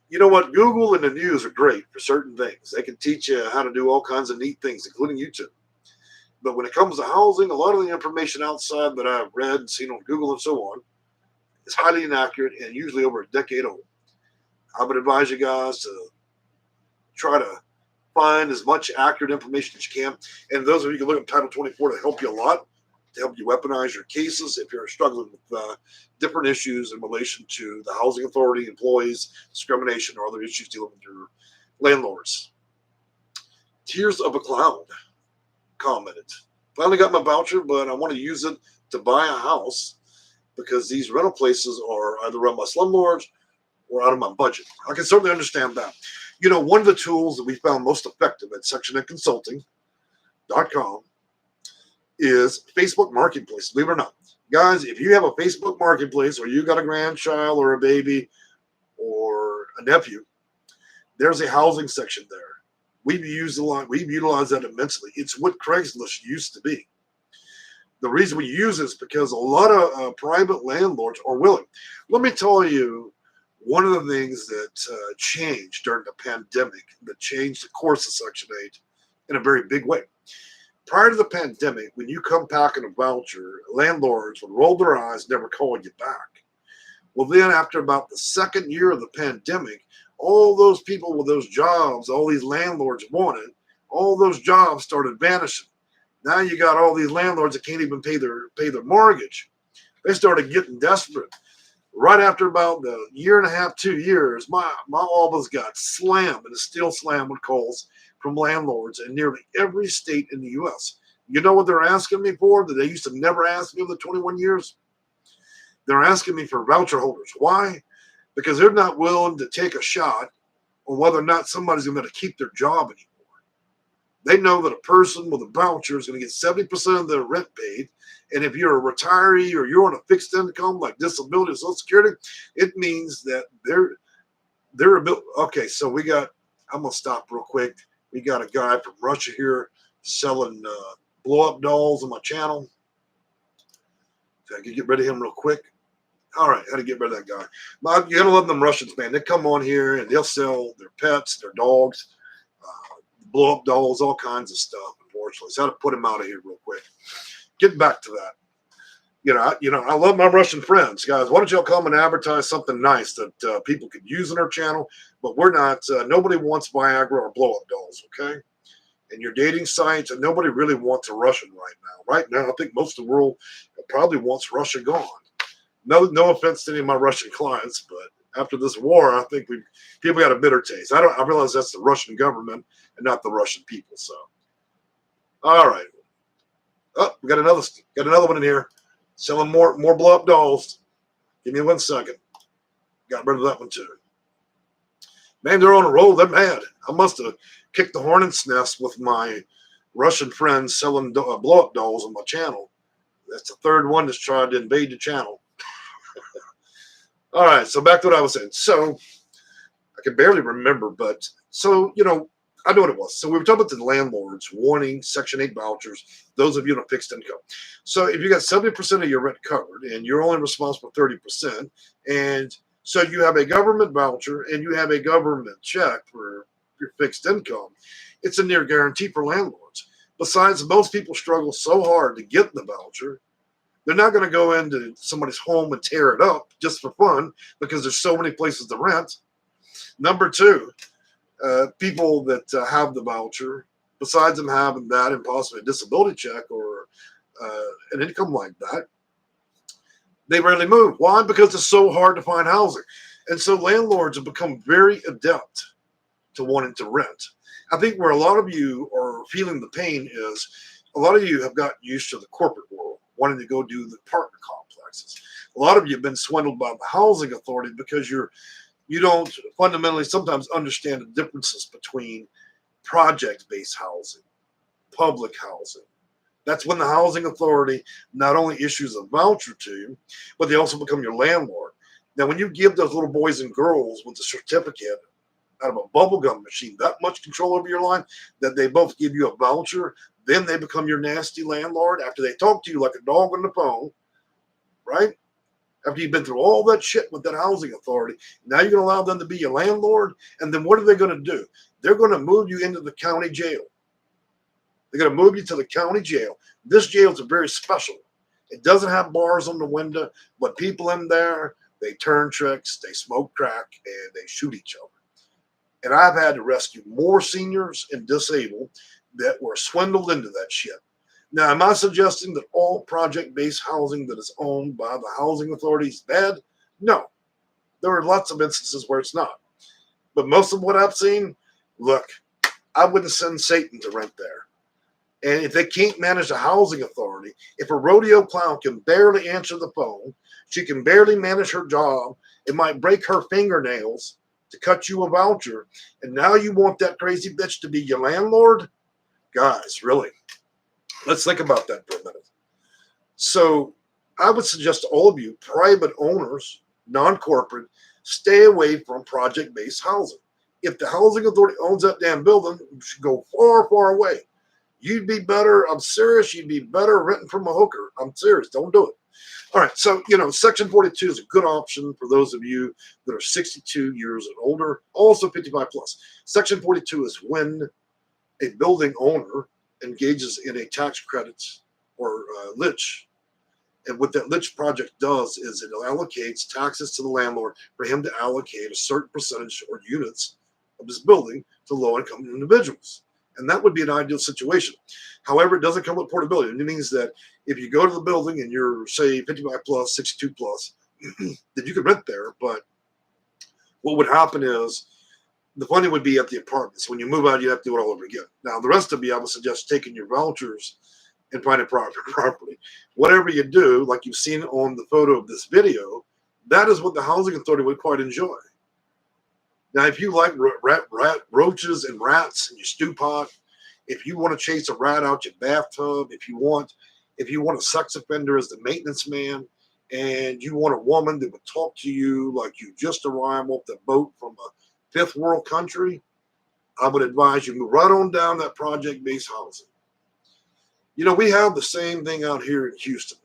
you know what? Google and the news are great for certain things. They can teach you how to do all kinds of neat things, including YouTube. But when it comes to housing, a lot of the information outside that I've read and seen on Google and so on is highly inaccurate and usually over a decade old. I would advise you guys to try to find as much accurate information as you can. And those of you can look at Title 24 to help you a lot, to help you weaponize your cases if you're struggling with different issues in relation to the housing authority, employees, discrimination, or other issues dealing with your landlords. Tears of a Clown commented, finally got my voucher, but I want to use it to buy a house because these rental places are either run by slumlords or out of my budget. I can certainly understand that. You know, one of the tools that we found most effective at sectionedconsulting.com is Facebook Marketplace. Believe it or not. Guys, if you have a Facebook Marketplace or you got a grandchild or a baby or a nephew, there's a housing section there. We've utilized that immensely. It's what Craigslist used to be. The reason we use it is because a lot of private landlords are willing. Let me tell you, one of the things that changed during the pandemic, that changed the course of Section 8 in a very big way. Prior to the pandemic, when you come packing a voucher, landlords would roll their eyes, never call you back. Well, then after about the second year of the pandemic, all those people with those jobs, all these landlords wanted, all those jobs started vanishing. Now you got all these landlords that can't even pay their mortgage. They started getting desperate. Right after about the year and a half, 2 years, my office got slammed, and it's still slammed with calls from landlords in nearly every state in the U.S. You know what they're asking me for that they used to never ask me over the 21 years? They're asking me for voucher holders. Why? Because they're not willing to take a shot on whether or not somebody's going to keep their job anymore. They know that a person with a voucher is going to get 70% of their rent paid. And if you're a retiree or you're on a fixed income like disability or Social Security, it means that they're okay. So I'm going to stop real quick. We got a guy from Russia here selling blow-up dolls on my channel. So I can get rid of him real quick. All right, how to get rid of that guy. You gotta love them Russians, man. They come on here and they'll sell their pets, their dogs, blow-up dolls, all kinds of stuff, unfortunately. So I had to put him out of here real quick. Getting back to that. I love my Russian friends, guys. Why don't y'all come and advertise something nice that people could use in our channel? But we're not. Nobody wants Viagra or blow-up dolls, okay? And your dating sites, and nobody really wants a Russian right now. Right now, I think most of the world probably wants Russia gone. No offense to any of my Russian clients, but after this war, I think people got a bitter taste. I realize that's the Russian government and not the Russian people. So, all right. Oh, we got another one in here. Selling more blow-up dolls. Give me 1 second. Got rid of that one too. Man, they're on a roll. They're mad. I must have kicked the hornet's nest with my Russian friends selling blow-up dolls on my channel. That's the third one that's tried to invade the channel. All right, so back to what I was saying. So I can barely remember, but so, I know what it was. So we were talking about the landlords wanting Section 8 vouchers, those of you on a fixed income. So if you got 70% of your rent covered and you're only responsible for 30%, and so you have a government voucher and you have a government check for your fixed income, it's a near guarantee for landlords. Besides, most people struggle so hard to get the voucher, they're not going to go into somebody's home and tear it up just for fun because there's so many places to rent. Number two, people that have the voucher, besides them having that and possibly a disability check or an income like that, they rarely move. Why? Because it's so hard to find housing. And so landlords have become very adept to wanting to rent. I think where a lot of you are feeling the pain is a lot of you have gotten used to the corporate world, wanting to go do the apartment complexes. A lot of you have been swindled by the housing authority because you don't fundamentally sometimes understand the differences between project-based housing, public housing. That's when the housing authority not only issues a voucher to you, but they also become your landlord. Now, when you give those little boys and girls with the certificate out of a bubblegum machine that much control over your life that they both give you a voucher, then they become your nasty landlord after they talk to you like a dog on the phone, right? After you've been through all that shit with that housing authority, now you're going to allow them to be your landlord. And then what are they going to do? They're going to move you into the county jail. They're going to move you to the county jail. This jail is very special. It doesn't have bars on the window, but people in there, they turn tricks, they smoke crack, and they shoot each other. And I've had to rescue more seniors and disabled that were swindled into that shit. Now, am I suggesting that all project-based housing that is owned by the housing authority is bad? No. There are lots of instances where it's not. But most of what I've seen, look, I wouldn't send Satan to rent there. And if they can't manage the housing authority, if a rodeo clown can barely answer the phone, she can barely manage her job, it might break her fingernails to cut you a voucher, and now you want that crazy bitch to be your landlord? Guys, really? Let's think about that for a minute. So I would suggest to all of you, private owners, non-corporate, stay away from project-based housing. If the housing authority owns that damn building, you should go far, far away. You'd be better, I'm serious, you'd be better renting from a hooker. I'm serious, don't do it. All right, so, Section 42 is a good option for those of you that are 62 years and older, also 55 plus. Section 42 is when a building owner engages in a tax credit or lich. And what that lich project does is it allocates taxes to the landlord for him to allocate a certain percentage or units of his building to low-income individuals. And that would be an ideal situation. However, it doesn't come with portability. It means that if you go to the building and you're, say, 55 plus, 62 plus, then you can rent there. But what would happen is the funding would be at the apartments. When you move out, you have to do it all over again. Now, the rest of you, I would suggest taking your vouchers and finding private property. Whatever you do, like you've seen on the photo of this video, that is what the housing authority would quite enjoy. Now, if you like roaches and rats in your stew pot, if you want to chase a rat out your bathtub, if you want a sex offender as the maintenance man, and you want a woman that would talk to you like you just arrived off the boat from a fifth world country, I would advise you move right on down that project-based housing. We have the same thing out here in Houston.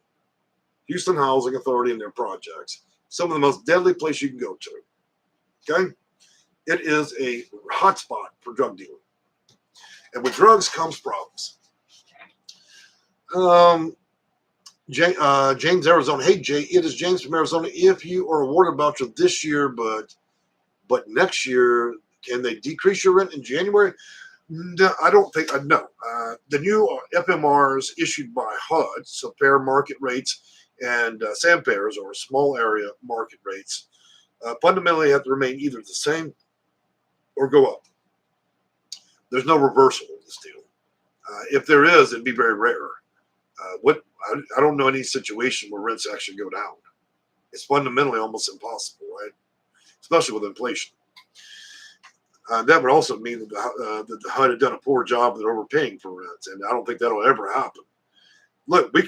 Houston Housing Authority and their projects. Some of the most deadly place you can go to. Okay? It is a hotspot for drug dealing. And with drugs comes problems. James, Arizona. Hey, Jay, it is James from Arizona. If you are awarded a voucher this year, but next year, can they decrease your rent in January? No, I don't think. No. The new FMRs issued by HUD, so fair market rates, and SAMPARs, or small area market rates, fundamentally have to remain either the same or go up. There's no reversal in this deal. If there is, it'd be very rare. I don't know any situation where rents actually go down. It's fundamentally almost impossible, right? Especially with inflation. That would also mean that the HUD had done a poor job at overpaying for rents, and I don't think that'll ever happen. Look, we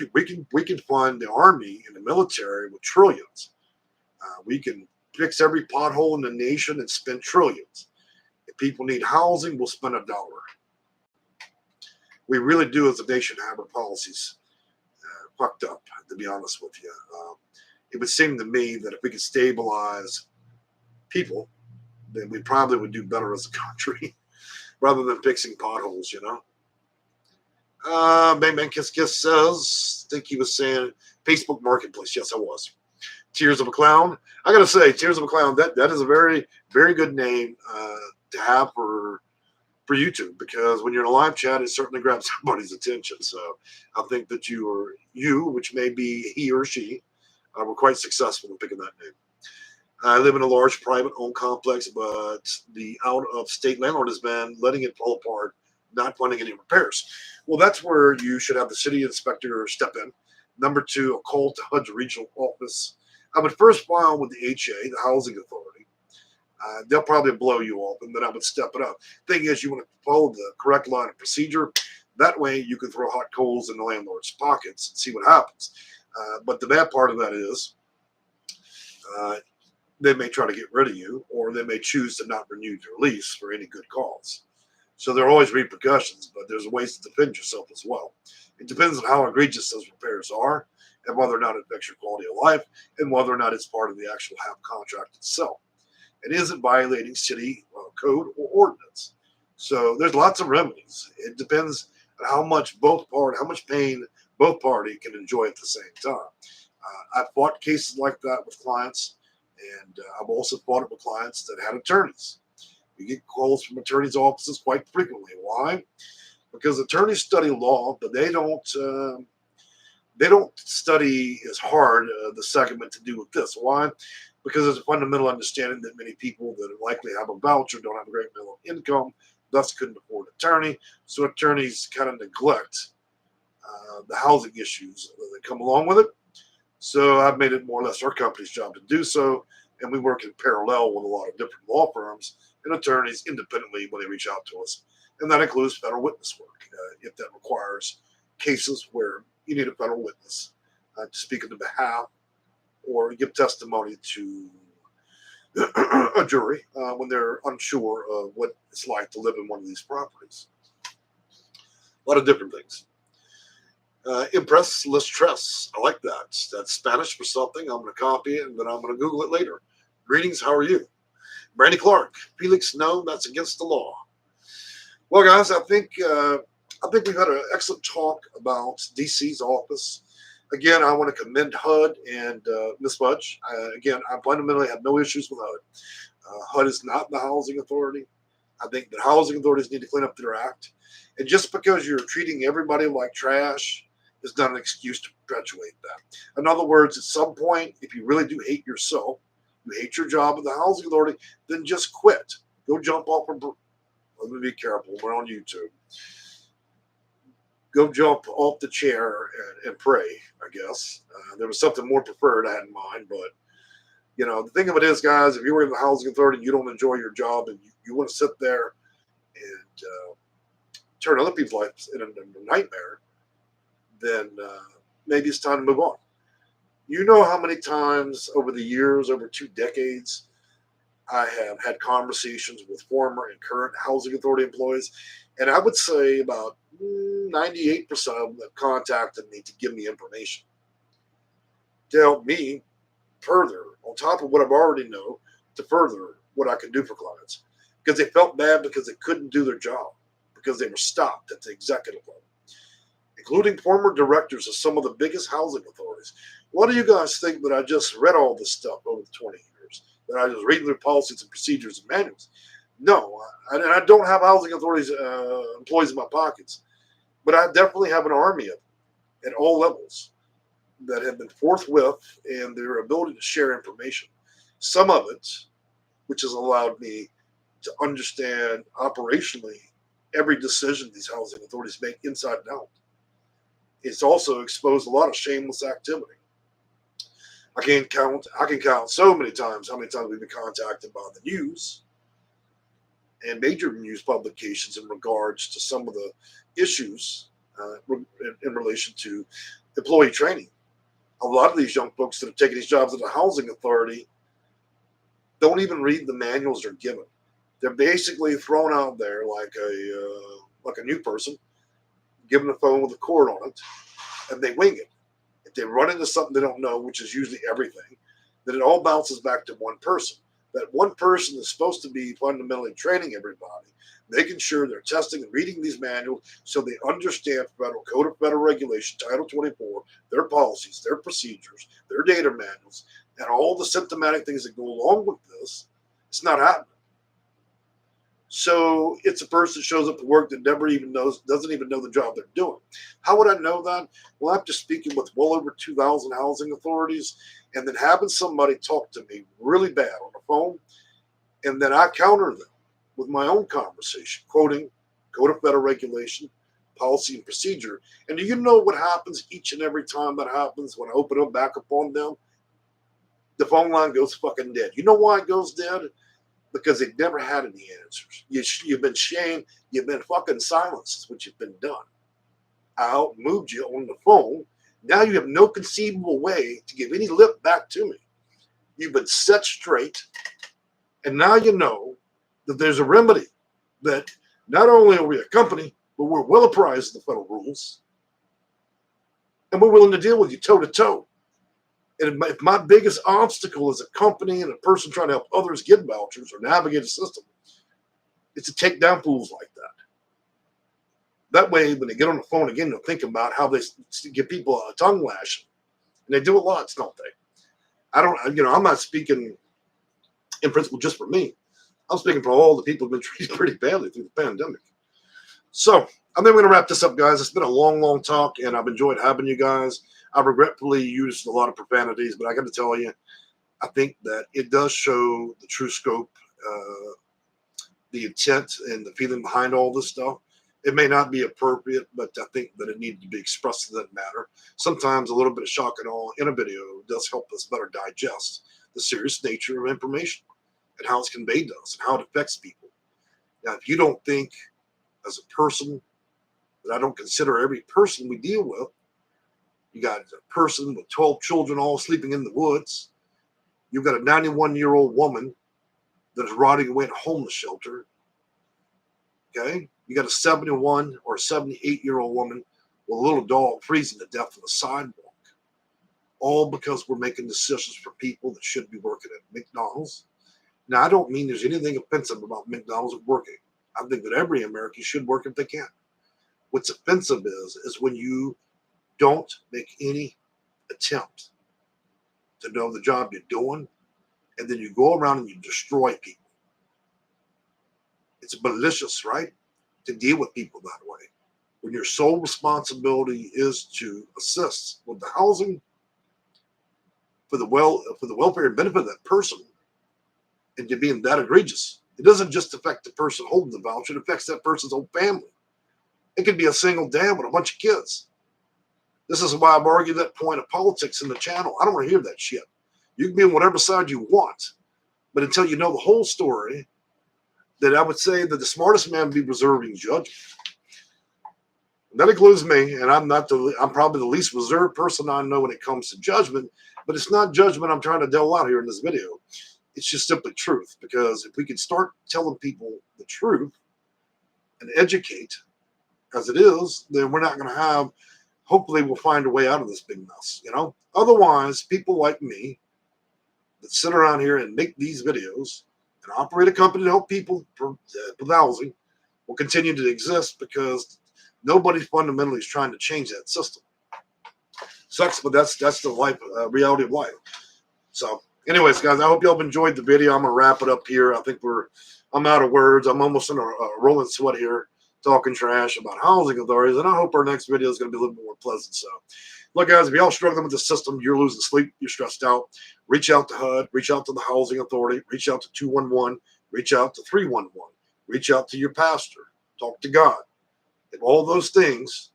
can fund the army and the military with trillions. We can fix every pothole in the nation and spend trillions. If people need housing, we'll spend $1. We really do, as a nation, have our policies fucked up, to be honest with you. It would seem to me that if we could stabilize people, then we probably would do better as a country rather than fixing potholes, you know. Bang Bang Kiss Kiss says, I think he was saying Facebook Marketplace. Yes, I was. Tears of a Clown. I got to say, Tears of a Clown, that is a very, very good name to have for YouTube, because when you're in a live chat, it certainly grabs somebody's attention. So I think that you, which may be he or she, were quite successful in picking that name. I live in a large private owned complex, but the out-of-state landlord has been letting it fall apart, not funding any repairs. Well, that's where you should have the city inspector step in. Number 2, a call to HUD's regional office. I would first file with the HA, the Housing Authority. They'll probably blow you off, and then I would step it up. Thing is, you want to follow the correct line of procedure. That way, you can throw hot coals in the landlord's pockets and see what happens. But the bad part of that is they may try to get rid of you, or they may choose to not renew your lease for any good cause. So there are always repercussions, but there's ways to defend yourself as well. It depends on how egregious those repairs are, and whether or not it affects your quality of life, and whether or not it's part of the actual HAP contract itself. It isn't violating city code or ordinance. So there's lots of remedies. It depends on how much pain both parties can enjoy at the same time. I've fought cases like that with clients, and I've also fought it with clients that had attorneys. We get calls from attorneys' offices quite frequently. Why? Because attorneys study law, but they don't study as hard the segment to do with this. Why? Because there's a fundamental understanding that many people that likely have a voucher don't have a great minimum income, thus couldn't afford an attorney. So attorneys kind of neglect the housing issues that come along with it. So I've made it more or less our company's job to do so, and we work in parallel with a lot of different law firms and attorneys independently when they reach out to us. And that includes federal witness work, if that requires cases where you need a federal witness to speak on the behalf or give testimony to a jury when they're unsure of what it's like to live in one of these properties. A lot of different things. Impress les tres. I like that. That's Spanish for something. I'm going to copy it, and then I'm going to Google it later. Greetings, how are you? Brandy Clark. Felix, no, that's against the law. Well, guys, I think we've had an excellent talk about DC's office. Again, I want to commend HUD and Ms. Fudge. Again, I fundamentally have no issues with HUD. HUD is not the housing authority. I think the housing authorities need to clean up their act. And just because you're treating everybody like trash is not an excuse to perpetuate that. In other words, at some point, if you really do hate yourself, you hate your job at the housing authority, then just quit. Go jump off a let me be careful. We're on YouTube. Go jump off the chair and pray, I guess. There was something more preferred I had in mind, but you know, the thing of it is, guys, if you were in the housing authority and you don't enjoy your job and you want to sit there and turn other people's lives into a nightmare, then maybe it's time to move on. You know how many times over the years, over 2 decades, I have had conversations with former and current housing authority employees, and I would say about 98% of them have contacted me to give me information to help me further, on top of what I've already know, to further what I can do for clients. Because they felt bad because they couldn't do their job, because they were stopped at the executive level, including former directors of some of the biggest housing authorities. What do you guys think that I just read all this stuff over the 20 years? That I was reading their policies and procedures and manuals? No, I don't have housing authorities employees in my pockets, but I definitely have an army of them at all levels that have been forthwith in their ability to share information. Some of it, which has allowed me to understand operationally every decision these housing authorities make inside and out. It's also exposed a lot of shameless activity. I can count so many times how many times we've been contacted by the news and major news publications in regards to some of the issues in relation to employee training. A lot of these young folks that have taken these jobs at the housing authority don't even read the manuals they're given. They're basically thrown out there like a new person, given a phone with a cord on it, and they wing it. If they run into something they don't know, which is usually everything, then it all bounces back to one person. That one person is supposed to be fundamentally training everybody, making sure they're testing and reading these manuals so they understand Federal Code of Federal Regulation, Title 24, their policies, their procedures, their data manuals, and all the symptomatic things that go along with this. It's not happening. So it's a person that shows up to work that never even doesn't even know the job they're doing. How would I know that? Well, after speaking with well over 2,000 housing authorities and then having somebody talk to me really bad on the phone, and then I counter them with my own conversation, quoting Code of Federal Regulation, policy and procedure. And do you know what happens each and every time that happens when I open up back up on them? The phone line goes fucking dead. You know why it goes dead? Because they've never had any answers. You've been shamed. You've been fucking silenced. Is what you've been done. I outmoved you on the phone. Now you have no conceivable way to give any lip back to me. You've been set straight. And now you know that there's a remedy, that not only are we a company, but we're well apprised of the federal rules. And we're willing to deal with you toe to toe. And if my biggest obstacle as a company and a person trying to help others get vouchers or navigate a system, is to take down fools like that. That way, when they get on the phone again, they'll think about how they give people a tongue lashing. And they do it lots, don't they? I'm not speaking in principle just for me. I'm speaking for all the people who've been treated pretty badly through the pandemic. So I think we're going to wrap this up, guys. It's been a long, long talk, and I've enjoyed having you guys. I've regretfully used a lot of profanities, but I got to tell you, I think that it does show the true scope, the intent, and the feeling behind all this stuff. It may not be appropriate, but I think that it needed to be expressed in that matter. Sometimes a little bit of shock and awe in a video does help us better digest the serious nature of information and how it's conveyed to us and how it affects people. Now, if you don't think as a person that I don't consider every person we deal with, you got a person with 12 children all sleeping in the woods. You've got a 91-year-old woman that is rotting away in a homeless shelter. Okay? You got a 71 or 78-year-old woman with a little dog freezing to death on the sidewalk. All because we're making decisions for people that should be working at McDonald's. Now, I don't mean there's anything offensive about McDonald's working. I think that every American should work if they can. What's offensive is when you don't make any attempt to know the job you're doing, and then you go around and you destroy people. It's malicious, right? To deal with people that way. When your sole responsibility is to assist with the housing for the welfare and benefit of that person, and you're being that egregious. It doesn't just affect the person holding the voucher, it affects that person's whole family. It could be a single dad with a bunch of kids. This is why I've argued that point of politics in the channel. I don't want to hear that shit. You can be on whatever side you want, but until you know the whole story, then I would say that the smartest man would be reserving judgment. And that includes me, and I'm probably the least reserved person I know when it comes to judgment, but it's not judgment I'm trying to delve out here in this video. It's just simply truth, because if we could start telling people the truth and educate as it is, then we're not going to have, hopefully we'll find a way out of this big mess, Otherwise, people like me that sit around here and make these videos and operate a company to help people with housing will continue to exist, because nobody fundamentally is trying to change that system. Sucks, but that's the life, reality of life. So anyways, guys, I hope y'all have enjoyed the video. I'm going to wrap it up here. I think I'm out of words. I'm almost in a rolling sweat here, talking trash about housing authorities, and I hope our next video is going to be a little bit more pleasant. So, look, guys, if y'all struggling with the system, you're losing sleep, you're stressed out, reach out to HUD, reach out to the housing authority, reach out to 211, reach out to 311, reach out to your pastor, talk to God. If all those things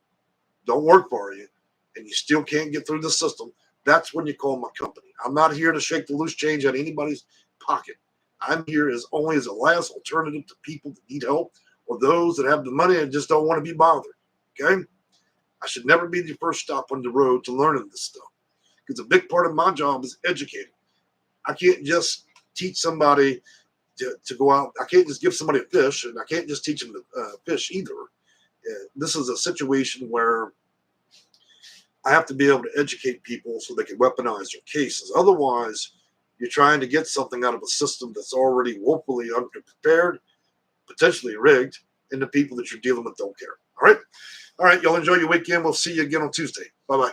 don't work for you and you still can't get through the system, that's when you call my company. I'm not here to shake the loose change out of anybody's pocket. I'm here only as a last alternative to people that need help, or those that have the money and just don't want to be bothered. Okay? I should never be the first stop on the road to learning this stuff, because a big part of my job is educating. I can't just teach somebody to go out. I can't just give somebody a fish, and I can't just teach them to fish either. This is a situation where I have to be able to educate people so they can weaponize their cases. Otherwise, you're trying to get something out of a system that's already woefully underprepared, potentially rigged, and the people that you're dealing with don't care. All right. All right. Y'all enjoy your weekend. We'll see you again on Tuesday. Bye-bye.